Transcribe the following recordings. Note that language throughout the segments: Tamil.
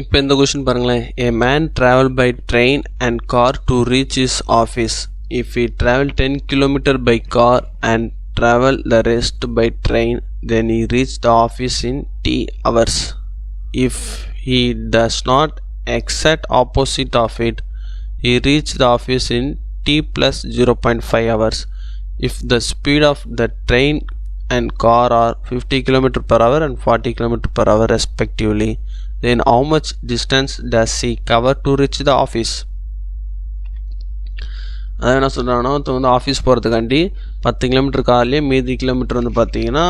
இப்போ இந்த கொஷின் பாருங்களேன். A man travel by train and car to reach his office. If he travel 10 km by car and travel the rest by train, then he reach the office in T hours. If he does not exact opposite of it, he reach the office in T plus 0.5 hours. If the speed of the train and car are 50 km per hour and 40 km per hour respectively, then how much distance does he cover to reach the office? அதான் என்ன சொல்கிறாங்கன்னா, வந்து ஆஃபீஸ் போகிறதுக்காண்டி 10 கிலோமீட்டர் கார்லேயே மீதி கிலோமீட்டர் வந்து பார்த்தீங்கன்னா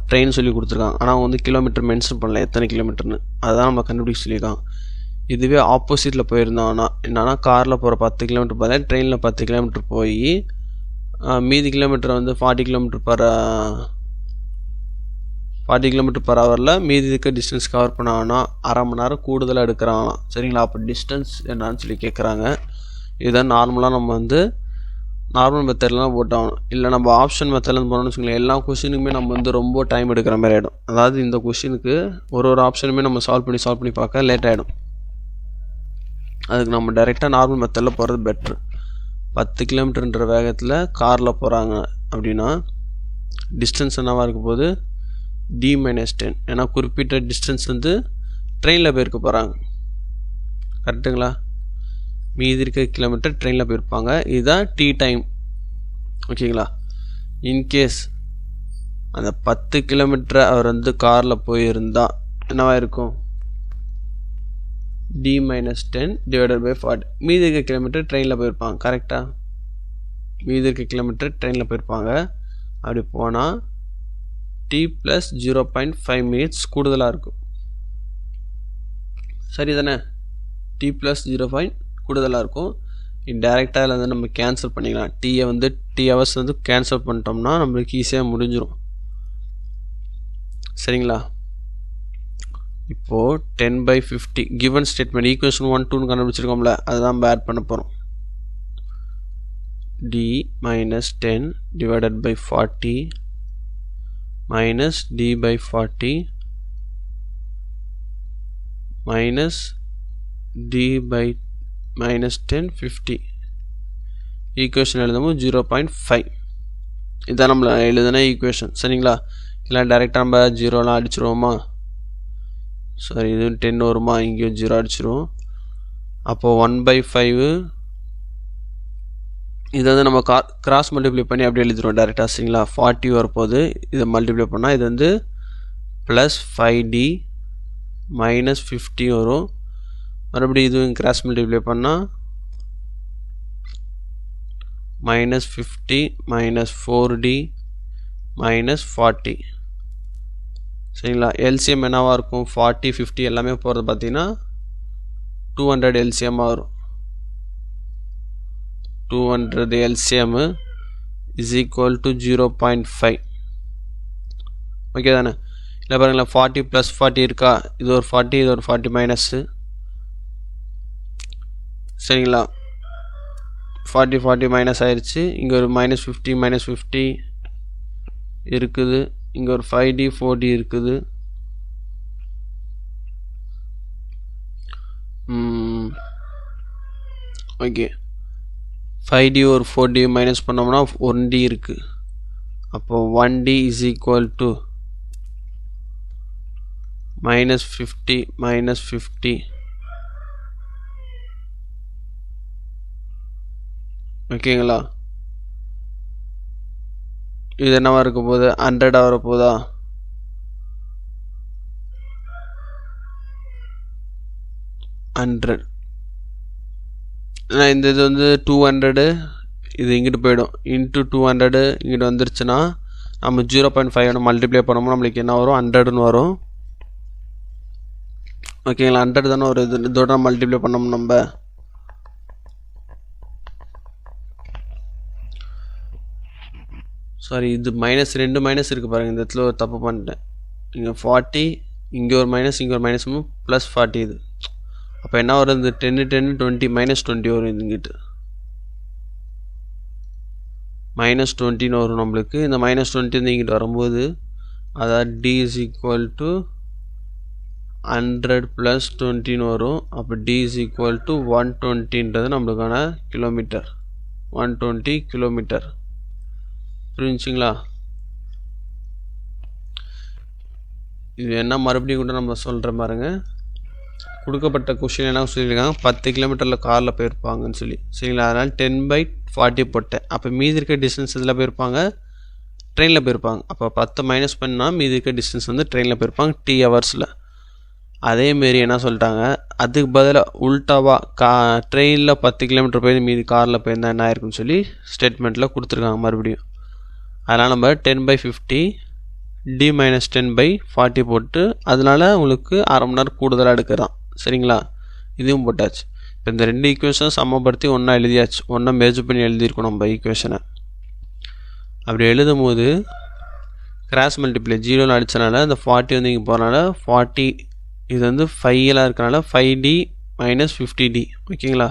ட்ரெயின் சொல்லி கொடுத்துருக்காங்க. ஆனால் அவங்க வந்து கிலோமீட்டர் மென்ஷன் பண்ணல எத்தனை கிலோமீட்டர்னு. அதுதான் நம்ம கண்டுபிடிச்சி சொல்லியிருக்காங்க. இதுவே ஆப்போசிட்டில் போயிருந்தோம்னா என்னன்னா, காரில் போகிற 10 கிலோமீட்டர் பார்த்தா ட்ரெயினில் 10 கிலோமீட்டர் போய் மீதி கிலோமீட்டர் வந்து 40 கிலோமீட்டர் பர் ஹவரில் மீதி இருக்க டிஸ்டன்ஸ் கவர் பண்ணாங்கன்னா அரை மணி நேரம் கூடுதலாக எடுக்கிறாங்களாம். சரிங்களா? அப்போ டிஸ்டன்ஸ் என்னான்னு சொல்லி கேட்குறாங்க. இதுதான் நார்மலாக நம்ம வந்து நார்மல் மெத்தட்லாம் போட்டாகணும். இல்லை நம்ம ஆப்ஷன் மெத்தட்லேருந்து போனோம்னு வச்சுக்கோங்களேன், எல்லா கொஷினுக்குமே நம்ம வந்து ரொம்ப டைம் எடுக்கிற மாதிரி ஆகிடும். அதாவது இந்த கொஷினுக்கு ஒரு ஆப்ஷனுமே நம்ம சால்வ் பண்ணி பார்க்க லேட் ஆகிடும். அதுக்கு நம்ம டைரெக்டாக நார்மல் மெத்தடில் போகிறது பெட்ரு. 10 கிலோமீட்டர்ன்ற வேகத்தில் காரில் போகிறாங்க அப்படின்னா டிஸ்டன்ஸ் என்னவாக இருக்க போது D-10. ஏன்னா குறிப்பிட்ட டிஸ்டன்ஸ் வந்து ட்ரெயினில் போயிருக்க போகிறாங்க. கரெக்டுங்களா? மீதி இருக்க கிலோமீட்டர் ட்ரெயினில் போயிருப்பாங்க. இதுதான் T டைம். ஓகேங்களா? இன்கேஸ் அந்த 10 கிலோமீட்டரை அவர் வந்து காரில் போயிருந்தால் என்னவாக இருக்கும்? D-10 divided by 40. மீதி இருக்க கிலோமீட்டர் ட்ரெயினில் போயிருப்பாங்க. கரெக்டாக? மீதி இருக்க கிலோமீட்டர் ட்ரெயினில் போயிருப்பாங்க. அப்படி போனால் T plus 0.5 minutes கூடுதலாக இருக்கும். சரி தானே? T plus 0.5 கூடுதலாக இருக்கும். டேரெக்டாக அதில் வந்து நம்ம கேன்சல் பண்ணிக்கலாம். டீயை வந்து T ஹவர்ஸ் வந்து கேன்சல் பண்ணிட்டோம்னா நம்மளுக்கு ஈஸியாக முடிஞ்சிடும். சரிங்களா? இப்போது 10/50 கிவன் ஸ்டேட்மெண்ட் ஈக்குவேஷன் 1 2 கண்டுபிடிச்சிருக்கோம்ல, அதுதான் நம்ம ஆட் பண்ண போகிறோம். D-10 divided by 40 minus D/40 minus D/-10 50 equation எழுதும்போது 0.5. இதான் நம்மள எழுதுன ஈக்குவேஷன். சரிங்களா? இல்லை டைரெக்டாக நம்ம 0லாம் அடிச்சிருவோமா? சாரி, இது 10 வருமா? இங்கேயும் 0 அடிச்சிருவோம். அப்போது 1/5 இதை வந்து நம்ம கிராஸ் மல்டிப்ளை பண்ணி அப்படியே எழுதிடுவோம் டேரெக்டாக. சரிங்களா? 40 வரப்போகுது. இதை மல்டிப்ளை பண்ணால் இது வந்து ப்ளஸ் 5D மைனஸ் 50 வரும். மறுபடியும் இதுவும் கிராஸ் மல்டிப்ளை பண்ணால் மைனஸ் 50 மைனஸ் 4D மைனஸ் 40. சரிங்களா? எல்சிஎம் என்னவாக இருக்கும்? 40 50 எல்லாமே போகிறது பார்த்தீங்கன்னா 200 எல்சிஎம்மாக வரும். 200 LCM is equal to 0.5. Okay தானே? இல்லை பாருங்களேன், 40 + 40 இருக்கா? இது ஒரு 40, இது ஒரு 40 மைனஸு. சரிங்களா? 40 மைனஸ் ஆயிடுச்சு. இங்கே ஒரு -50 இருக்குது. இங்கே ஒரு 5D 4D இருக்குது. ஓகே, 5D ஒரு 4D மைனஸ் பண்ணோம்னா 1D இருக்குது. அப்போது 1D is equal to -50 -50. ஓகேங்களா? இது என்னவா இருக்க போகுது? 100 வரப்போதா? இந்த இது வந்து 200, இது இங்கிட்டு போயிடும். இன்ட்டு 200 இங்கிட்டு வந்துருச்சுன்னா நம்ம 0.5 மல்டிப்ளை பண்ணோம்னா நம்மளுக்கு என்ன வரும்? 100ன்னு வரும். ஓகேங்களா? 100 தானே ஒரு இது. இதோட மல்டிப்ளை பண்ணோம் நம்ம. சாரி, இது -2 மைனஸ் இருக்குது பாருங்கள். இந்த இடத்துல ஒரு தப்பு பண்ணிட்டேன். இங்கே 40, இங்கே ஒரு மைனஸ், இங்கே ஒரு மைனஸ், ப்ளஸ் 40. இது அப்போ என்ன வருது? 10 10 20 -20 வரும். இதுங்கிட்டு -20ன்னு வரும் நம்மளுக்கு. இந்த -20 இங்கிட்டு வரும்போது அதாவது D is equal to 100 + 20 வரும். அப்போ d = 120ன்றது நம்மளுக்கான கிலோமீட்டர், 120 கிலோமீட்டர். புரிஞ்சுங்களா? இது என்ன மறுபடியும் கூட நம்ம சொல்கிற பாருங்க. கொடுக்கப்பட்ட கொஷின் என்ன சொல்லியிருக்காங்க, 10 கிலோமீட்டரில் காரில் போயிருப்பாங்கன்னு சொல்லி. சரிங்களா? அதனால் 10/40 போட்டேன். அப்போ மீதி இருக்க டிஸ்டன்ஸ் இதில் போயிருப்பாங்க, ட்ரெயினில் போயிருப்பாங்க. அப்போ 10 மைனஸ் பண்ணால் மீதி இருக்க டிஸ்டன்ஸ் வந்து ட்ரெயினில் போயிருப்பாங்க T ஹவர்ஸில். அதேமாரி என்ன சொல்லிட்டாங்க, அதுக்கு பதிலாக உல்ட்டாவாக ட்ரெயினில் 10 கிலோமீட்டர் போய் மீதி காரில் போயிருந்தால் என்ன ஆயிருக்குன்னு சொல்லி ஸ்டேட்மெண்ட்டில் கொடுத்துருக்காங்க மறுபடியும். அதனால் நம்ம 10/50 d - 10/40 போட்டு அதனால் உங்களுக்கு அரை மணி நேரம் கூடுதலாக எடுக்கிறான். சரிங்களா? இதுவும் போட்டாச்சு. இப்போ இந்த 2 ஈக்குவேஷன் சமப்படுத்தி ஒன்றா எழுதியாச்சு. ஒன்றா மேஜர் பண்ணி எழுதியிருக்கணும் நம்ம ஈக்குவேஷனை. அப்படி எழுதும் போது கிராஸ் மல்டிப்ளை 0ன்னு அடித்தனால இந்த 40 வந்து இங்கே போகிறனால 40, இது வந்து 5 இருக்கனால 5d - 50d. ஓகேங்களா?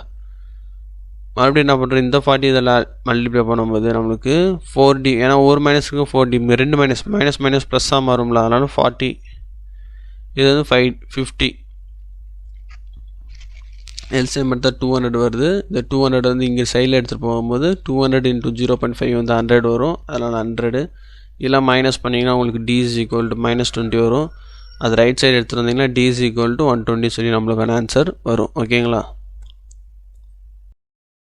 மறுபடியும் என்ன பண்ணுறோம், இந்த 40 இதெல்லாம் மல்டிப்ளை பண்ணும்போது நம்மளுக்கு 4d, ஏன்னா ஒரு மைனஸுக்கு 4d, 2 மைனஸ் மைனஸ் ப்ளஸ்ஸாக மாறும்ல, அதனால 40, இது வந்து 50. எல்சிஎம் எடுத்தால் 200 வருது. இந்த 200 வந்து இங்கே சைடில் எடுத்துகிட்டு போகும்போது 200 × 0.5 வந்து 100 வரும். அதனால் 100 இதெல்லாம் மைனஸ் பண்ணிங்கன்னா உங்களுக்கு d = -20 வரும். அது ரைட் சைடு எடுத்துகிட்டு வந்தீங்கன்னா d = 120 சொல்லி நம்மளுக்கான ஆன்சர் வரும். ஓகேங்களா?